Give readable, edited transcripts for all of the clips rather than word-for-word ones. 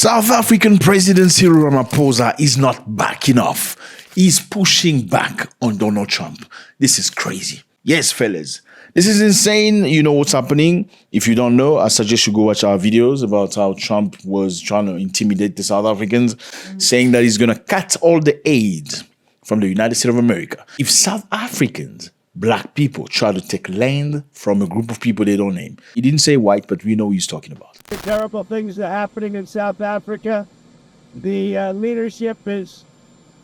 South African President Cyril Ramaphosa is not backing off. He's pushing back on Donald Trump. This is crazy. Yes, fellas. This is insane. You know what's happening. If you don't know, I suggest you go watch our videos about how Trump was trying to intimidate the South Africans, saying that he's going to cut all the aid from the United States of America. If South Africans, black people, try to take land from a group of people they don't name. He didn't say white, but we know what he's talking about. The terrible things are happening in South Africa. The leadership is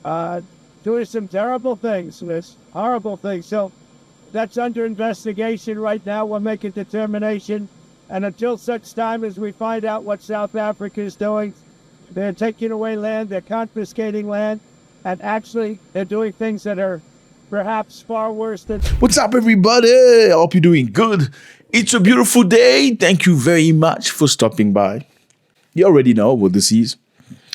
doing some terrible things, horrible things. So that's under investigation right now. We'll make a determination. And until such time as we find out what South Africa is doing, they're taking away land, they're confiscating land, and actually they're doing things that are perhaps far worse than... What's up, everybody? I hope you're doing good. It's a beautiful day. Thank you very much for stopping by. You already know what this is.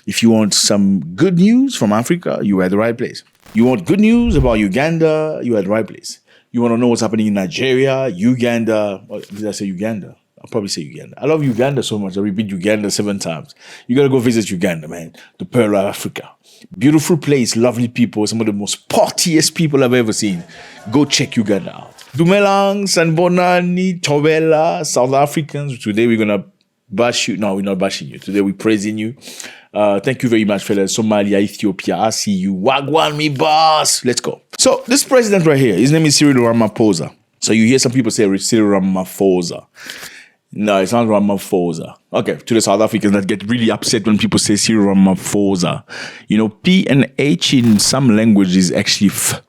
If you want some good news from Africa, you're at the right place. You want good news about Uganda, you're at the right place. You want to know what's happening in Nigeria, Uganda. Or did I say Uganda? I'll probably say Uganda. I love Uganda so much. I repeat Uganda 7 times. You got to go visit Uganda, man. The Pearl of Africa. Beautiful place, lovely people, some of the most partiest people I've ever seen. Go check Uganda out. Dumelang, Sanbonani, Tobela, South Africans. Today we're going to bash you. No, we're not bashing you. Today we're praising you. Thank you very much, fellas. Somalia, Ethiopia, I see you. Wagwan me boss. Let's go. So this president right here, his name is Cyril Ramaphosa. So you hear some people say Cyril Ramaphosa. No, it's not Ramaphosa. Okay, to the South Africans that get really upset when people say Cyril Ramaphosa. You know, P and H in some language is actually F.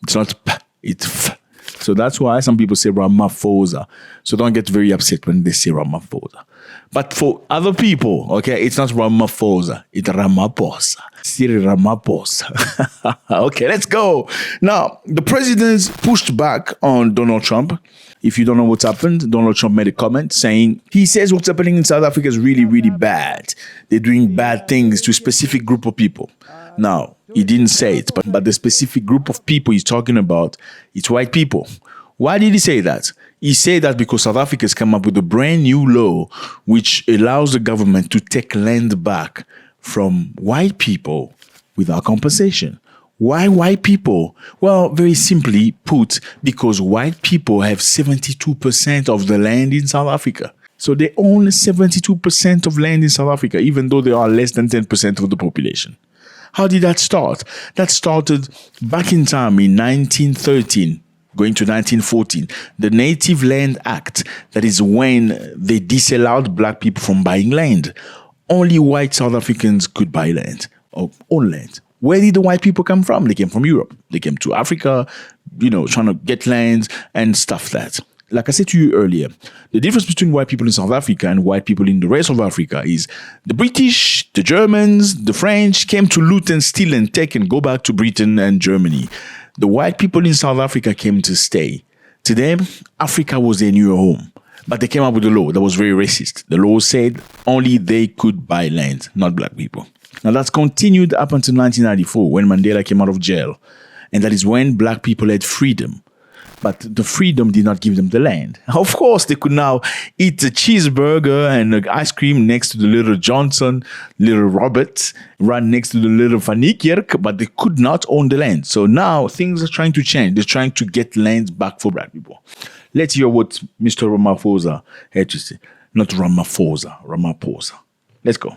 It's not P, it's F. So that's why some people say Ramaphosa. So don't get very upset when they say Ramaphosa. But for other people, okay, it's not Ramaphosa, it's Ramaphosa. Cyril Ramaphosa. Okay, let's go. Now, the president pushed back on Donald Trump. If you don't know what's happened, Donald Trump made a comment saying, he says what's happening in South Africa is really, really bad. They're doing bad things to a specific group of people. Now, he didn't say it, but the specific group of people he's talking about, it's white people. Why did he say that? He said that because South Africa has come up with a brand new law which allows the government to take land back from white people without compensation. Why white people? Well, very simply put, because white people have 72% of the land in South Africa. So they own 72% of land in South Africa, even though they are less than 10% of the population. How did that start? That started back in time in 1913, going to 1914. The Native Land Act, that is when they disallowed black people from buying land. Only white South Africans could buy land, or own land. Where did the white people come from? They came from Europe. They came to Africa, you know, trying to get lands and stuff that. Like I said to you earlier, the difference between white people in South Africa and white people in the rest of Africa is the British, the Germans, the French came to loot and steal and take and go back to Britain and Germany. The white people in South Africa came to stay. To them, Africa was their new home. But they came up with a law that was very racist. The law said only they could buy land, not black people. Now that's continued up until 1994 when Mandela came out of jail. And that is when black people had freedom. But the freedom did not give them the land. Of course, they could now eat a cheeseburger and ice cream next to the little Johnson, little Robert, run next to the little Van Niekerk, but they could not own the land. So now things are trying to change. They're trying to get land back for black people. Let's hear what Mr. Ramaphosa had to say. Not Ramaphosa, Ramaphosa. Let's go.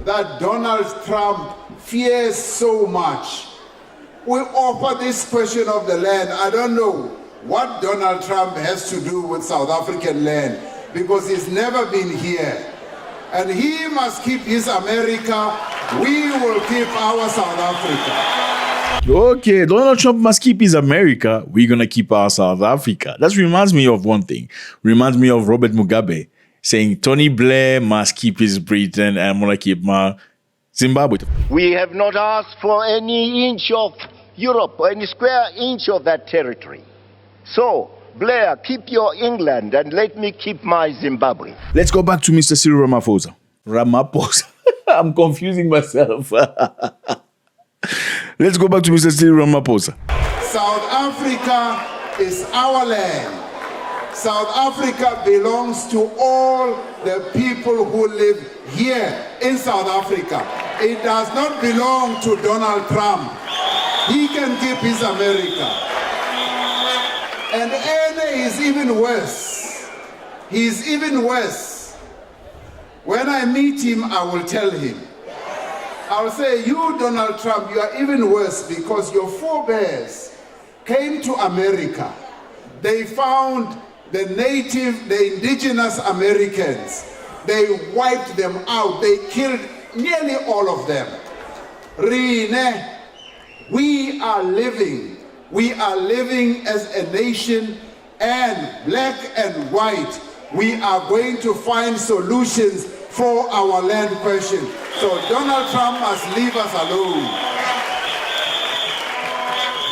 That Donald Trump fears so much. We offer this question of the land. I don't know what Donald Trump has to do with South African land because he's never been here. And he must keep his America. We will keep our South Africa. Okay, Donald Trump must keep his America. We're going to keep our South Africa. That reminds me of one thing. Reminds me of Robert Mugabe saying Tony Blair must keep his Britain and I'm going to keep my Zimbabwe. We have not asked for any inch of Europe or any square inch of that territory. So, Blair, keep your England and let me keep my Zimbabwe. Let's go back to Mr. Cyril Ramaphosa. Ramaphosa. I'm confusing myself. Let's go back to Mr. Cyril Ramaphosa. South Africa is our land. South Africa belongs to all the people who live here in South Africa. It does not belong to Donald Trump. He can keep his America. And Ene is even worse. He's even worse. When I meet him, I will tell him. I will say, you, Donald Trump, you are even worse because your forebears came to America. They found the indigenous Americans. They wiped them out. They killed nearly all of them. Rine, we are living as a nation, and black and white, we are going to find solutions for our land question. So Donald Trump must leave us alone.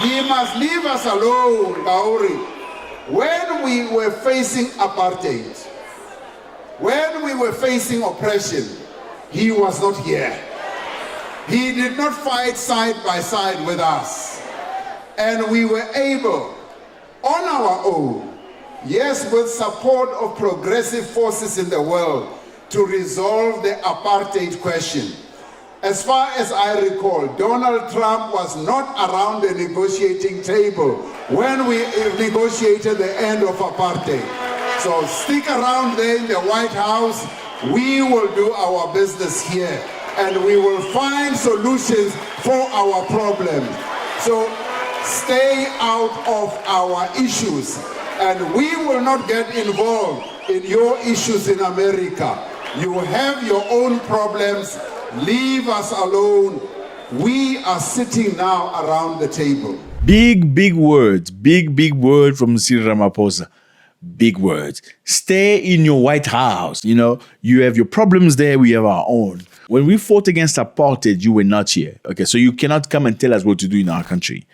He must leave us alone, Gauri. When we were facing apartheid, when we were facing oppression, he was not here. He did not fight side by side with us. And we were able, on our own, yes, with support of progressive forces in the world, to resolve the apartheid question. As far as I recall, Donald Trump was not around the negotiating table when we negotiated the end of apartheid. So stick around there in the White House. We will do our business here, and we will find solutions for our problems. So stay out of our issues, and we will not get involved in your issues in America. You have your own problems. Leave us alone. We are sitting now around the table. Big words. Big word from Cyril Ramaphosa. Big words. Stay in your White House. You know, you have your problems there. We have our own. When we fought against apartheid, you were not here. Okay, so you cannot come and tell us what to do in our country.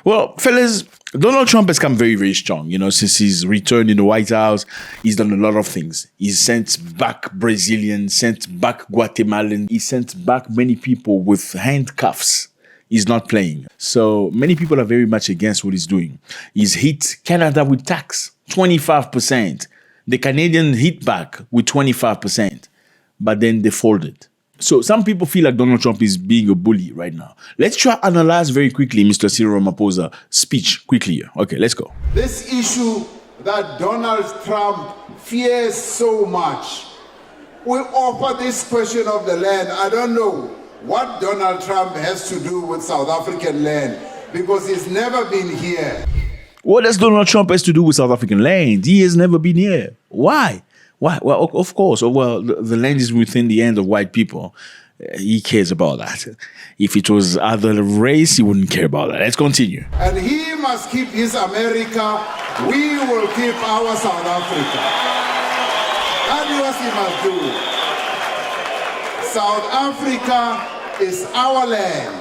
Well, fellas, Donald Trump has come very strong. You know, since he's returned in the White House, he's done a lot of things. He's sent back Brazilians, sent back Guatemalan. He sent back many people with handcuffs. He's not playing. So many people are very much against what he's doing. He's hit Canada with tax, 25%. The Canadian hit back with 25%. But then they folded. So some people feel like Donald Trump is being a bully right now. Let's try to analyze very quickly Mr. Cyril Ramaphosa's speech quickly here. Okay, let's go. This issue that Donald Trump fears so much, we offer this question of the land. I don't know what Donald Trump has to do with South African land because he's never been here. What does Donald Trump has to do with South African land? He has never been here. Why? Why? Well, of course. Well, the land is within the hands of white people. He cares about that. If it was other race, he wouldn't care about that. Let's continue. And he must keep his America. We will keep our South Africa. That is what he must do. South Africa is our land.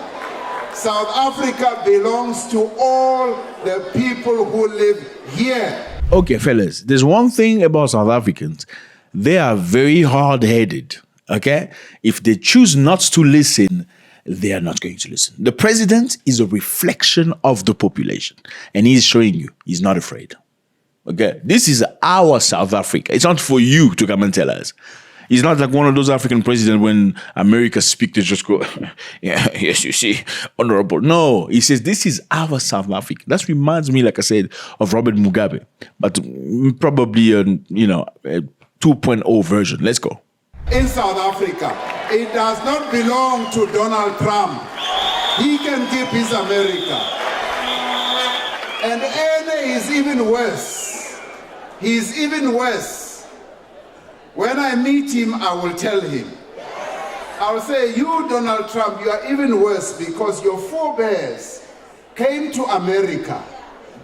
South Africa belongs to all the people who live here. Okay, fellas, there's one thing about South Africans. They are very hard-headed, okay? If they choose not to listen, they are not going to listen. The president is a reflection of the population, and he's showing you he's not afraid, okay? This is our South Africa. It's not for you to come and tell us. He's not like one of those African presidents when America speaks, they just go, yeah, yes, you see, honorable. No, he says, this is our South Africa. That reminds me, like I said, of Robert Mugabe, but probably a 2.0 version. Let's go. In South Africa, it does not belong to Donald Trump. He can keep his America. And Ene is even worse. He's even worse. When I meet him, I will tell him. I will say, you, Donald Trump, you are even worse because your forebears came to America.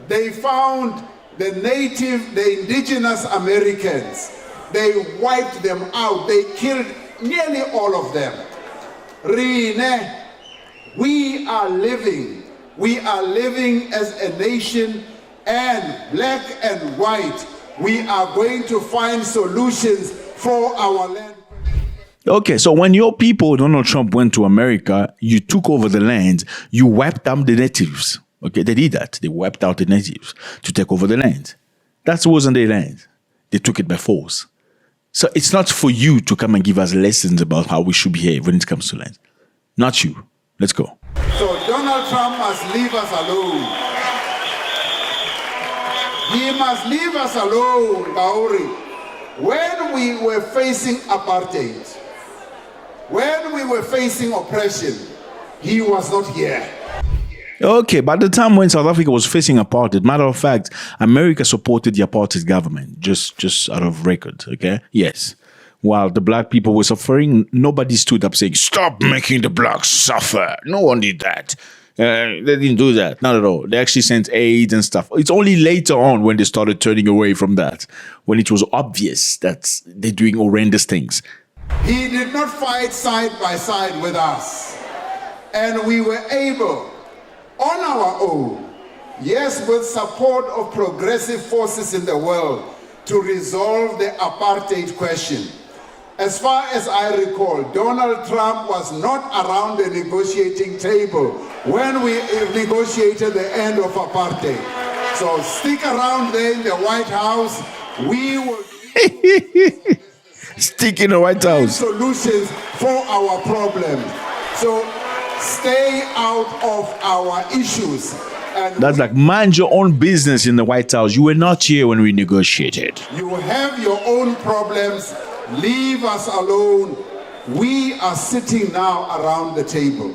They found the indigenous Americans. They wiped them out. They killed nearly all of them. Rine, we are living as a nation, and black and white, we are going to find solutions for our land. Okay, so when your people, Donald Trump, went to America, you took over the land, you wiped out the natives. Okay, they did that. They wiped out the natives to take over the land. That wasn't their land. They took it by force. So it's not for you to come and give us lessons about how we should behave when it comes to land. Not you. Let's go. So Donald Trump must leave us alone. He must leave us alone, Kauri. When we were facing apartheid, when we were facing oppression, he was not here. Okay, by the time when South Africa was facing apartheid, matter of fact, America supported the apartheid government, just out of record, okay? Yes. While the black people were suffering, nobody stood up saying, stop making the blacks suffer. No one did that. They didn't do that, not at all. They actually sent aid and stuff. It's only later on when they started turning away from that, when it was obvious that they're doing horrendous things. He did not fight side by side with us. And we were able, on our own, yes, with support of progressive forces in the world, to resolve the apartheid question. As far as I recall, Donald Trump was not around the negotiating table when we negotiated the end of apartheid. So stick around there in the White House. We will stick in the White House. Solutions for our problems. So stay out of our issues. And that's like, mind your own business in the White House. You were not here when we negotiated. You have your own problems. Leave us alone. We are sitting now around the table.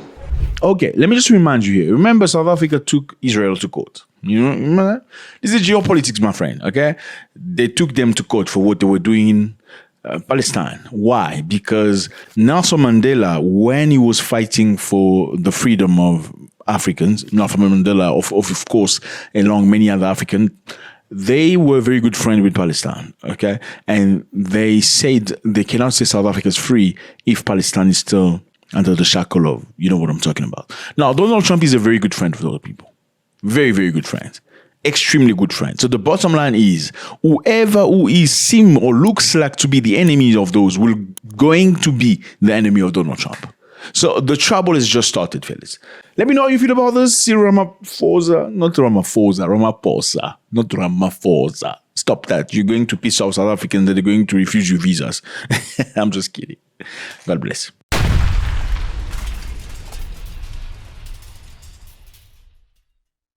Okay, let me just remind you here. Remember, South Africa took Israel to court. You know, remember that? This is geopolitics, my friend, okay? They took them to court for what they were doing in Palestine. Why? Because Nelson Mandela, when he was fighting for the freedom of Africans, Nelson Mandela, of course, along many other Africans, they were very good friends with Palestine, okay? And they said they cannot say South Africa is free if Palestine is still under the shackle of, you know what I'm talking about. Now, Donald Trump is a very good friend with other people. Very, very good friend. Extremely good friend. So the bottom line is, whoever who is seem or looks like to be the enemy of those will going to be the enemy of Donald Trump. So the trouble has just started, fellas. Let me know how you feel about this. See Ramaphosa, not Ramaphosa, Ramaphosa, not Ramaphosa. Stop that. You're going to piss off South Africans that they're going to refuse you visas. I'm just kidding. God bless.